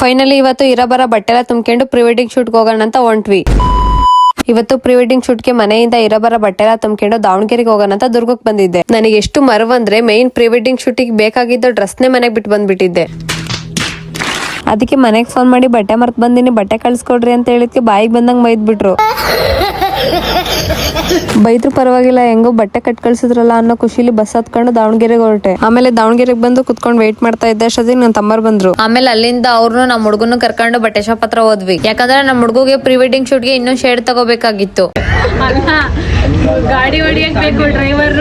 Finally ಇವತ್ತು ಇರಬರ ಬಟ್ಟೆ ಎಲ್ಲ ತುಂಬ್ಕೊಂಡು ಪ್ರೀ ವೆಡ್ಡಿಂಗ್ ಶೂಟ್ಗೆ ಹೋಗೋಣ ಅಂತ ಹೊಂಟ್ವಿ. ಇವತ್ತು ಪ್ರೀ ವೆಡ್ಡಿಂಗ್ ಶೂಟ್ಗೆ ಮನೆಯಿಂದ ಇರಬರ ಬಟ್ಟೆ ಎಲ್ಲ ತುಂಬ್ಕೊಂಡು ದಾವಣಗೆರೆಗೆ ಹೋಗೋಣ ಅಂತ ದುರ್ಗಕ್ಕೆ ಬಂದಿದ್ದೆ. ನನಗೆ ಎಷ್ಟು ಮರವಂದ್ರೆ ಮೇನ್ ಪ್ರೀ ವೆಡ್ಡಿಂಗ್ ಶೂಟಿಗೆ ಬೇಕಾಗಿದ್ದ ಡ್ರೆಸ್ನೇ ಮನೆಗೆ ಬಿಟ್ಟು ಬಂದ್ಬಿಟ್ಟಿದ್ದೆ. ಅದಕ್ಕೆ ಮನೆಗೆ ಫೋನ್ ಮಾಡಿ ಬಟ್ಟೆ ಮರ್ತ್ ಬಂದಿನಿ, ಬಟ್ಟೆ ಕಳ್ಸ್ಕೊಡ್ರಿ ಅಂತ ಹೇಳಿದ್ಕೆ ಬಾಯಿಗೆ ಬಂದಂಗ್ ಬೈದ್ಬಿಟ್ರು. ಬೈದ್ರು ಪರವಾಗಿಲ್ಲ, ಹೆಂಗೋ ಬಟ್ಟೆ ಕಟ್ ಕಳ್ಸಿದ್ರಲ್ಲ ಅನ್ನೋ ಖುಷಿಲಿ ಬಸ್ ಹತ್ಕೊಂಡು ದಾವಣಗೆರೆಗೆ ಹೊರಟೆ. ಆಮೇಲೆ ದಾವಣಗೆರೆಗೆ ಬಂದು ಕುತ್ಕೊಂಡು ವೇಟ್ ಮಾಡ್ತಾ ಇದ್ದೆ ಅಷ್ಟೊತ್ತಿಗೆ ನನ್ನ ತಮ್ಮರ್ ಬಂದ್ರು. ಆಮೇಲೆ ಅಲ್ಲಿಂದ ಅವ್ರನ್ನು ನಮ್ಮ ಹುಡುಗನ ಕರ್ಕೊಂಡು ಬಟ್ಟೆ ಶಾಪ್ ಹತ್ರ ಹೋದ್ವಿ. ಯಾಕಂದ್ರೆ ನಮ್ಮ ಹುಡುಗಿಗೆ ಪ್ರೀ ವೆಡ್ಡಿಂಗ್ ಶೂಟ್ಗೆ ಇನ್ನೂ ಶೇಡ್ ತಗೋಬೇಕಾಗಿತ್ತು. ಗಾಡಿ ಹೊಡಿಯಕ್ ಬೇಕು ಡ್ರೈವರ್.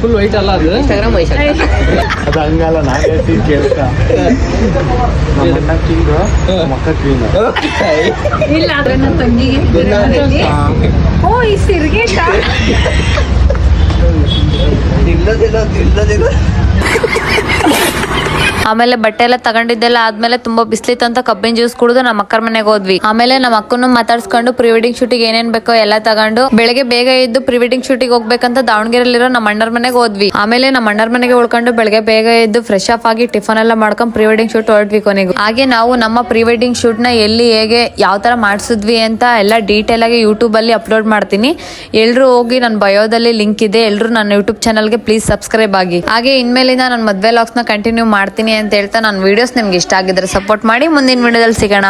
ಫುಲ್ ವೈಟ್ ಅಲ್ಲ ಅದು, ಇನ್ಸ್ಟಾಗ್ರಾಮ್ ವೈಟ್ ಅದು ಹಂಗಲ್ಲ. ನಾನೇ ಕೇಳ್ತಾ ಮಕ್ಕ ಕ್ಲೀನ್ ಇಲ್ಲ ಆದ್ರೆ ನನ್ನ ತಂಗಿಗೆ ಓ ಈ ಸಿರ್ಗೇಟ ಆಮೇಲೆ ಬಟ್ಟೆ ಎಲ್ಲ ತಗೊಂಡಿದ್ದೆಲ್ಲ ಆದ್ಮೇಲೆ ತುಂಬಾ ಬಿಸ್ಲಿತ್ತು ಅಂತ ಕಬ್ಬಿನ ಜ್ಯೂಸ್ ಕುಡಿದು ನಮ್ಮ ಅಕ್ಕರ ಮನೆಗೆ ಹೋದ್ವಿ. ಆಮೇಲೆ ನಮ್ಮ ಅಕ್ಕನ್ನು ಮಾತಾಡ್ಸ್ಕೊಂಡು ಪ್ರೀ ವೆಡ್ಡಿಂಗ್ ಶೂಟಿಗೆ ಏನೇನ್ ಬೇಕೋ ಎಲ್ಲ ತಗೊಂಡು ಬೆಳಗ್ಗೆ ಬೇಗ ಎದ್ದು ಪ್ರೀ ವೆಡ್ಡಿಂಗ್ ಶೂಟಿಗೆ ಹೋಗ್ಬೇಕಂತ ದಾವಣಗೆರೆಯಲ್ಲಿರೋ ನಮ್ಮ ಅಣ್ಣರ ಮನೆಗೆ ಹೋದ್ವಿ. ಆಮೇಲೆ ನಮ್ಮ ಅಣ್ಣರ ಮನೆಗೆ ಉಳ್ಕೊಂಡು ಬೆಳಗ್ಗೆ ಬೇಗ ಎದ್ದು ಫ್ರೆಶ್ ಆಫ್ ಆಗಿ ಟಿಫನ್ ಎಲ್ಲ ಮಾಡ್ಕೊಂಡು ಪ್ರೀ ವೆಡ್ಡಿಂಗ್ ಶೂಟ್ ಹೊರಟ್ವಿ ಕೊನೆಗೂ. ಹಾಗೆ ನಾವು ನಮ್ಮ ಪ್ರೀ ವೆಡ್ಡಿಂಗ್ ಶೂಟ್ ನ ಎಲ್ಲಿ ಹೇಗೆ ಯಾವ ತರ ಮಾಡಿಸಿದ್ವಿ ಅಂತ ಎಲ್ಲ ಡೀಟೇಲ್ ಆಗಿ ಯೂಟ್ಯೂಬ್ ಅಲ್ಲಿ ಅಪ್ಲೋಡ್ ಮಾಡ್ತೀನಿ. ಎಲ್ರು ಹೋಗಿ ನನ್ನ ಬಯೋದಲ್ಲಿ ಲಿಂಕ್ ಇದೆ, ಎಲ್ರು ನನ್ನ ಯೂಟ್ಯೂಬ್ ಚಾನಲ್ಗೆ ಪ್ಲೀಸ್ ಸಬ್ಸ್ಕ್ರೈಬ್ ಆಗಿ. ಹಾಗೆ ಇನ್ಮೇಲಿಂದ ನಾನು ಮದ್ವೆ ಲಾಗ್ಸ್ ನ ಕಂಟಿನ್ಯೂ ಮಾಡ್ತೀನಿ ಅಂತ ಹೇಳ್ತಾ ನನ್ನ ವಿಡಿಯೋಸ್ ನಿಮ್ಗೆ ಇಷ್ಟ ಆಗಿದ್ರೆ ಸಪೋರ್ಟ್ ಮಾಡಿ. ಮುಂದಿನ ವಿಡಿಯೋದಲ್ಲಿ ಸಿಗೋಣ.